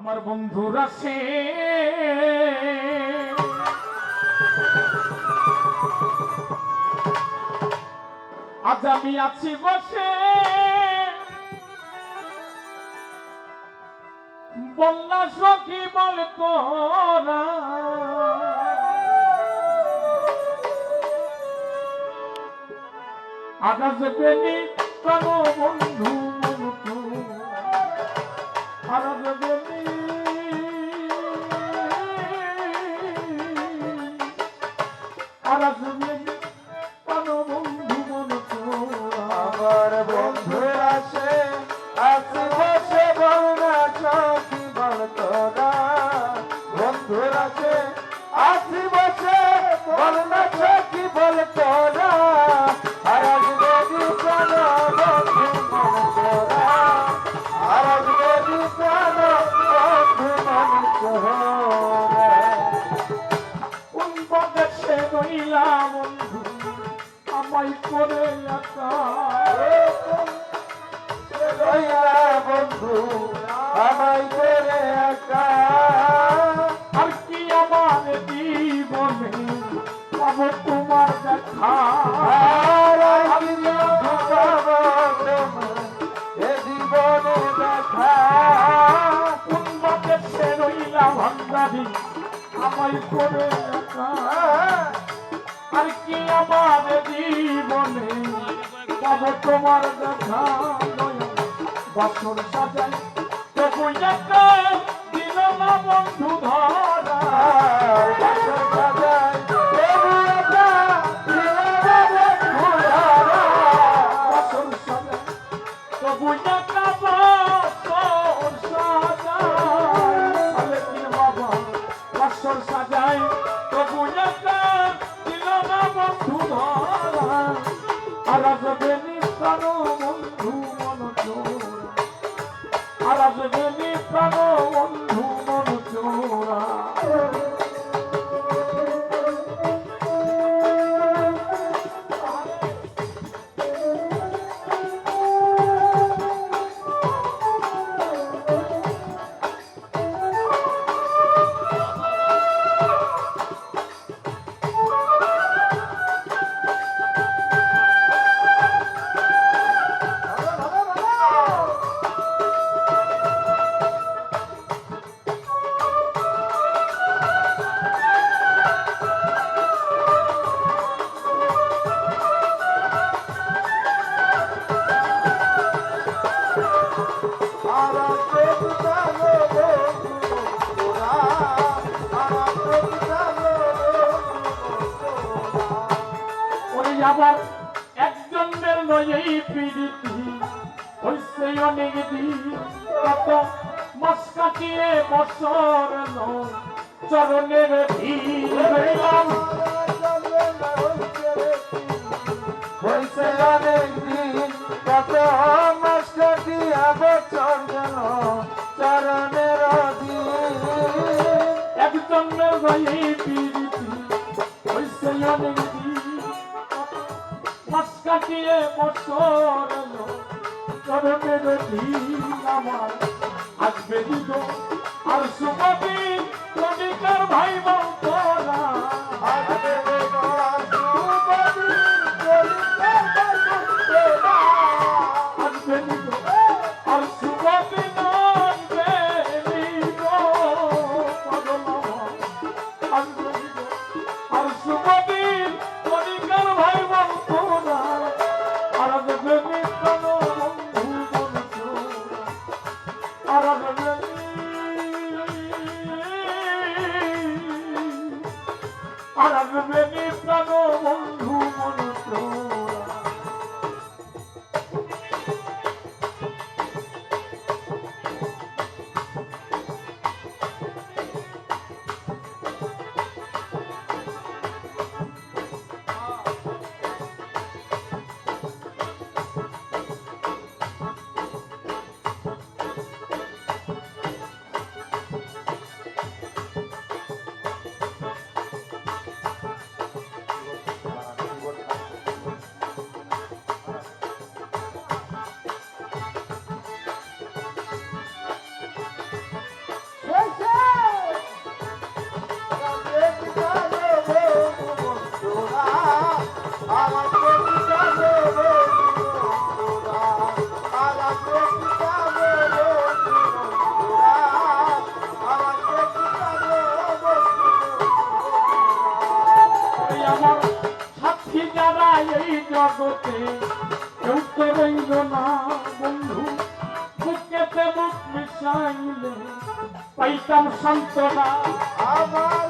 আমার বন্ধুরা সে আজ আমি আছি বসে বন্যা সখী বল তোরা আকাশ বেনি প্রাণ বন্ধু মনু আকাশ বেনি আকাশ বেনি প্রাণ বন্ধু মনু আমার বন্ধুরা সে আসি বসে বলনা সখী বল তোরা বন্ধুরা সে আসি বসে বলনা সখী বল তোরা আর যদি প্রাণ বন্ধু মন তোরা আর যদি প্রাণ বন্ধু মন তোরা কোন পথে সে রইলা বন্ধু আমায় করে একা রইলা বন্ধু আমায় করে একা আর কি আমার জীবনে পাবো তোমার দেখা আর আমি পাবো তোমার এ জীবনে দেখা কোন পথে সে রইলা ভান্ডারি আমায় করে একা আর কি আমার জীবনে পাবো তোমার দেখা বছর সাজাই তবু একা দিল না বন্ধু ধরা বছর সাজাই তবু একা দিল না বন্ধু ধরা। বছর সাজাই তবু একা বছর সাজাই সালে কি বাবা বছর সাজাই তবু একা দিল না বন্ধু ধরা আর আসবে নিঃস্বান বন্ধু মন চোরা আর আসবে নিঃস্বান বন্ধু মন চোরা ওই আবার একজনের নয় এই পীড়িতি হইছে অনেক দিন কত মাস কাটিয়ে বছর চরণের ভিড় হইলাম হইছে অনেক দিন কত মাস কাটিয়া বছর গেল চরণের দিন একজনের নয় এই পীড়িতি হইছে অনেক দিন মাস কাটিয়ে বছর চরণের ভিড় আমার আসবে দিল আর সুমতি কবিকার ভাই বন্ধরা আসবে দিল আর সুমতি আসবে দিল আসবে দিল আর সুমতি কবিকার ভাই বন্ধরা আর আসবে নিঃস্বান বন্ধু মন চোরা আর আসবে আর আসবে নিঃস্বান বন্ধু মন চোরা জগতে কেউ তো রইল না বন্ধু, বুকেতে বুক মিশাইলে পাইতাম সান্ত্বনা। আমার